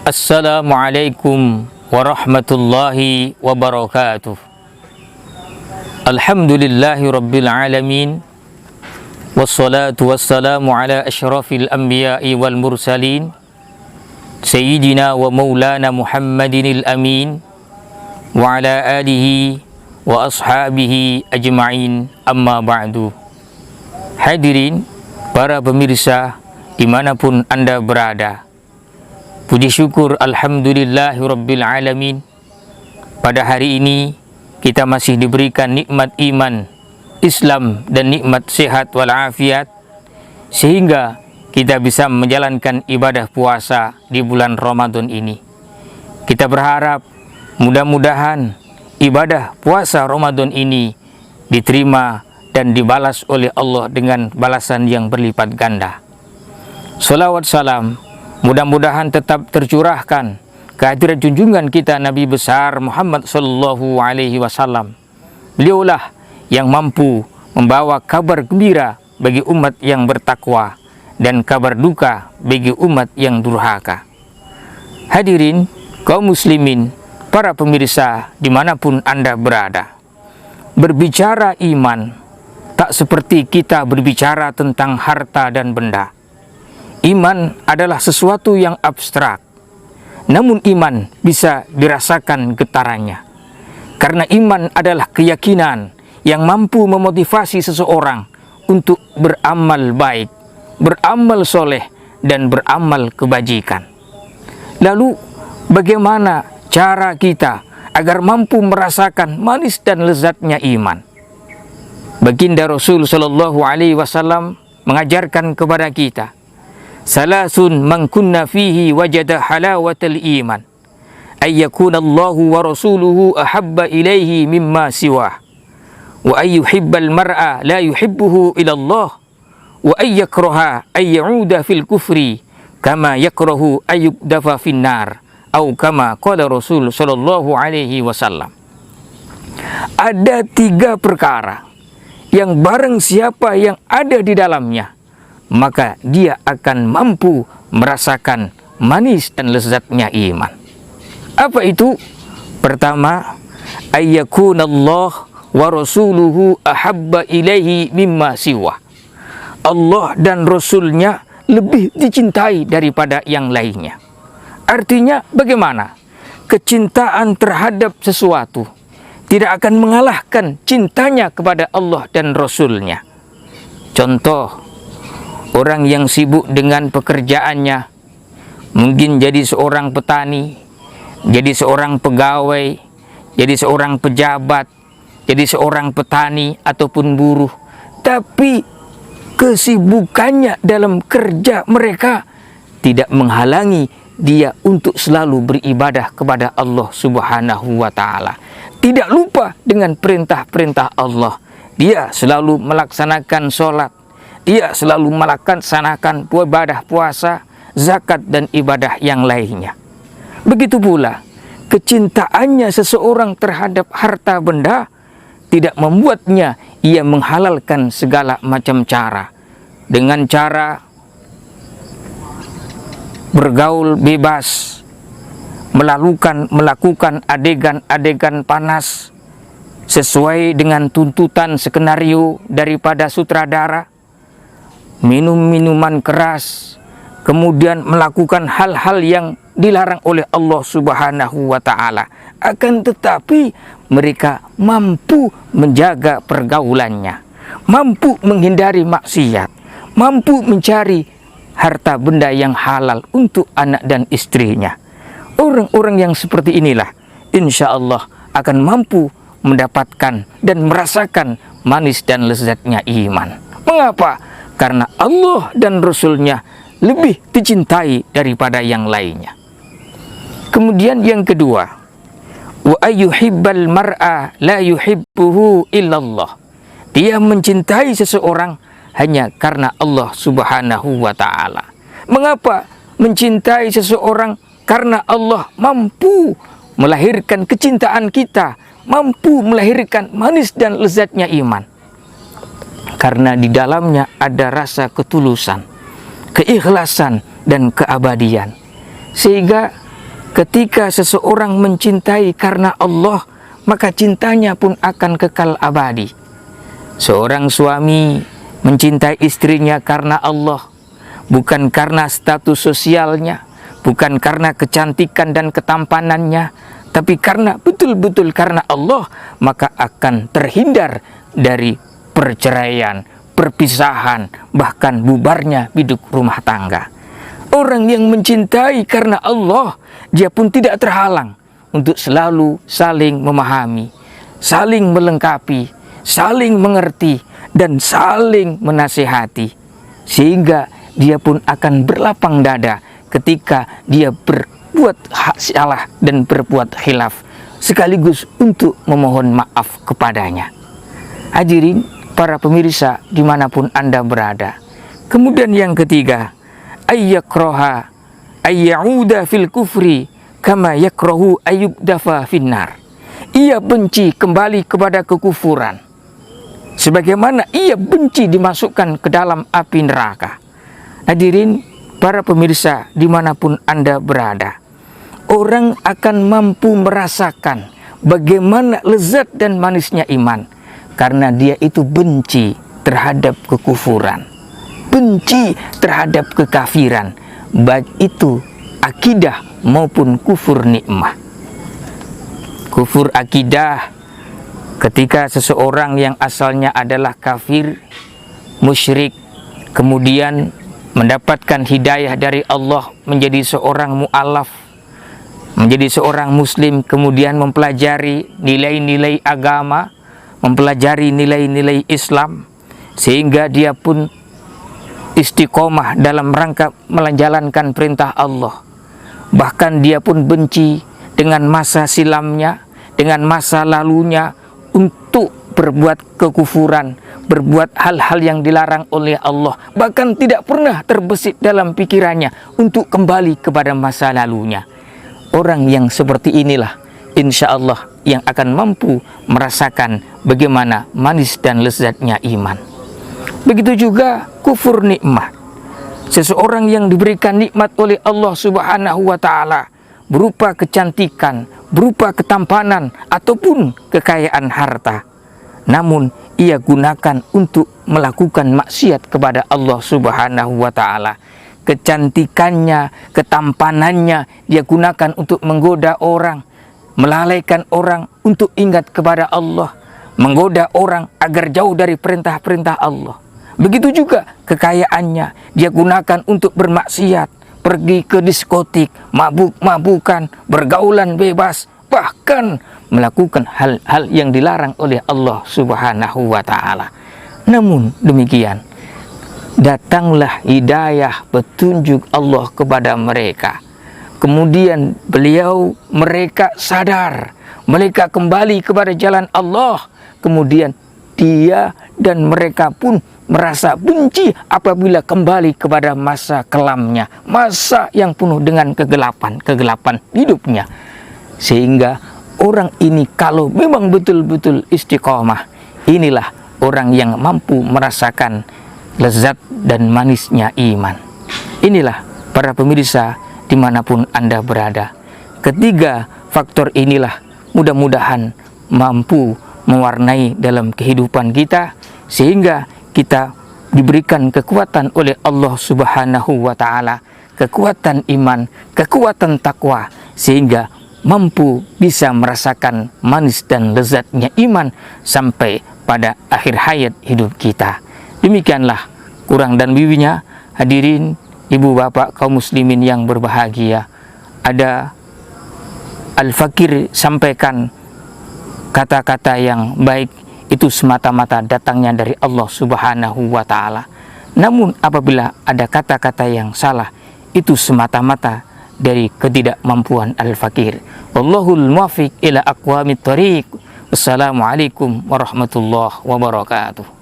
Assalamualaikum warahmatullahi wabarakatuh. Alhamdulillahi rabbil alamin. Wassalatu wassalamu ala ashrafil anbiya'i wal mursalin, Sayyidina wa maulana Muhammadinil amin, wa ala alihi wa ashabihi ajma'in, amma ba'du. Hadirin para pemirsa dimanapun Anda berada, puji syukur alhamdulillahi rabbil alamin. Pada hari ini kita masih diberikan nikmat iman, Islam dan nikmat sehat walafiat, sehingga kita bisa menjalankan ibadah puasa di bulan Ramadan ini. Kita berharap mudah-mudahan ibadah puasa Ramadan ini diterima dan dibalas oleh Allah dengan balasan yang berlipat ganda. Salawat salam mudah-mudahan tetap tercurahkan kehadiran junjungan kita Nabi besar Muhammad sallallahu alaihi wasallam. Beliaulah yang mampu membawa kabar gembira bagi umat yang bertakwa dan kabar duka bagi umat yang durhaka. Hadirin kaum muslimin, para pemirsa dimanapun Anda berada, berbicara iman tak seperti kita berbicara tentang harta dan benda. Iman adalah sesuatu yang abstrak, namun iman bisa dirasakan getarannya. Karena iman adalah keyakinan yang mampu memotivasi seseorang untuk beramal baik, beramal soleh, dan beramal kebajikan. Lalu, bagaimana cara kita agar mampu merasakan manis dan lezatnya iman? Baginda Rasul Sallallahu Alaihi Wasallam mengajarkan kepada kita, Salasun man kunna fihi wajada halawatal iman, ayyakuna Allahu wa rasuluhu ahabba ilaihi mimma siwah, wa ayyuhibbal mar'a la yuhibbuhu ila Allah, wa ayyakraha ayyauda fil kufri kama yakrahu ayyukdafa fin nar, atau kama qala Rasul sallallahu alaihi wasallam. Ada 3 perkara yang barang siapa yang ada di dalamnya, maka dia akan mampu merasakan manis dan lezatnya iman. Apa itu? Pertama, ayyakunallah wa rasuluhu ahabba ilaihi mimma siwa. Allah dan Rasulnya lebih dicintai daripada yang lainnya. Artinya bagaimana? Kecintaan terhadap sesuatu tidak akan mengalahkan cintanya kepada Allah dan Rasulnya. Contoh, orang yang sibuk dengan pekerjaannya, mungkin jadi seorang petani, jadi seorang pegawai, jadi seorang pejabat, jadi seorang petani ataupun buruh, tapi kesibukannya dalam kerja mereka tidak menghalangi dia untuk selalu beribadah kepada Allah Subhanahu wa Ta'ala. Tidak lupa dengan perintah-perintah Allah. Dia selalu melaksanakan sholat, dia selalu melaksanakan ibadah puasa, zakat, dan ibadah yang lainnya. Begitu pula, kecintaannya seseorang terhadap harta benda tidak membuatnya ia menghalalkan segala macam cara. Dengan cara bergaul bebas, melakukan adegan-adegan panas sesuai dengan tuntutan skenario daripada sutradara, minum minuman keras, kemudian melakukan hal-hal yang dilarang oleh Allah Subhanahu wa Ta'ala. Akan tetapi mereka mampu menjaga pergaulannya, mampu menghindari maksiat, mampu mencari harta benda yang halal untuk anak dan istrinya. Orang-orang yang seperti inilah insya Allah akan mampu mendapatkan dan merasakan manis dan lezatnya iman. Mengapa? Karena Allah dan Rasulnya lebih dicintai daripada yang lainnya. Kemudian yang kedua, wa ayyuhibbal mar'a la yuhibbuhu illallah. Dia mencintai seseorang hanya karena Allah Subhanahu wa Ta'ala. Mengapa mencintai seseorang? Karena Allah mampu melahirkan kecintaan kita, mampu melahirkan manis dan lezatnya iman. Karena di dalamnya ada rasa ketulusan, keikhlasan, dan keabadian. Sehingga Ketika seseorang mencintai karena Allah, maka cintanya pun akan kekal abadi. Seorang suami mencintai istrinya karena Allah, bukan karena status sosialnya, bukan karena kecantikan dan ketampanannya, tapi karena betul-betul karena Allah, maka akan terhindar dari perceraian, perpisahan, bahkan bubarnya hidup rumah tangga. Orang yang mencintai karena Allah, dia pun tidak terhalang untuk selalu saling memahami, saling melengkapi, saling mengerti, dan saling menasihati. Sehingga dia pun akan berlapang dada ketika dia berbuat salah dan berbuat khilaf, sekaligus untuk memohon maaf kepadanya. Hadirin para pemirsa dimanapun Anda berada. Kemudian yang ketiga, ayyakroha ayyauda fil kufri kama yakrohu ayyubdafa finnar. Ia benci kembali kepada kekufuran, sebagaimana ia benci dimasukkan ke dalam api neraka. Hadirin para pemirsa dimanapun Anda berada, orang akan mampu merasakan bagaimana lezat dan manisnya iman, karena dia itu benci terhadap kekufuran, benci terhadap kekafiran, baik itu akidah maupun kufur nikmah. Kufur akidah, ketika seseorang yang asalnya adalah kafir, musyrik, kemudian mendapatkan hidayah dari Allah menjadi seorang mu'alaf, menjadi seorang muslim, kemudian mempelajari nilai-nilai agama, mempelajari nilai-nilai Islam, sehingga dia pun istiqomah dalam rangka menjalankan perintah Allah. Bahkan dia pun benci dengan masa silamnya, dengan masa lalunya, untuk berbuat kekufuran, berbuat hal-hal yang dilarang oleh Allah. Bahkan tidak pernah terbesit dalam pikirannya untuk kembali kepada masa lalunya. Orang yang seperti inilah insya Allah yang akan mampu merasakan bagaimana manis dan lezatnya iman. Begitu juga kufur nikmat. Seseorang yang diberikan nikmat oleh Allah Subhanahu wa Ta'ala, berupa kecantikan, berupa ketampanan, ataupun kekayaan harta, namun ia gunakan untuk melakukan maksiat kepada Allah Subhanahu wa Ta'ala. Kecantikannya, ketampanannya dia gunakan untuk menggoda orang, melalaikan orang untuk ingat kepada Allah, menggoda orang agar jauh dari perintah-perintah Allah. Begitu juga kekayaannya dia gunakan untuk bermaksiat, pergi ke diskotik, mabuk-mabukan, bergaulan bebas, bahkan melakukan hal-hal yang dilarang oleh Allah Subhanahu wa Ta'ala. Namun demikian, datanglah hidayah petunjuk Allah kepada mereka. Kemudian mereka sadar, mereka kembali kepada jalan Allah. Kemudian dia dan mereka pun merasa benci apabila kembali kepada masa kelamnya, masa yang penuh dengan kegelapan hidupnya. Sehingga orang ini kalau memang betul-betul istiqomah, inilah orang yang mampu merasakan lezat dan manisnya iman. Inilah para pemirsa dimanapun Anda berada. Ketiga faktor inilah mudah-mudahan mampu mewarnai dalam kehidupan kita, sehingga kita diberikan kekuatan oleh Allah Subhanahu wa Ta'ala, kekuatan iman, kekuatan takwa, sehingga mampu bisa merasakan manis dan lezatnya iman sampai pada akhir hayat hidup kita. Demikianlah kurang dan lebihnya, hadirin ibu bapak kaum muslimin yang berbahagia. Ada Al-Fakir sampaikan kata-kata yang baik itu semata-mata datangnya dari Allah Subhanahu wa Ta'ala. Namun apabila ada kata-kata yang salah, itu semata-mata dari ketidakmampuan Al-Fakir. Wallahul muwaffiq ila aqwamit thoriq. Wassalamualaikum warahmatullahi wabarakatuh.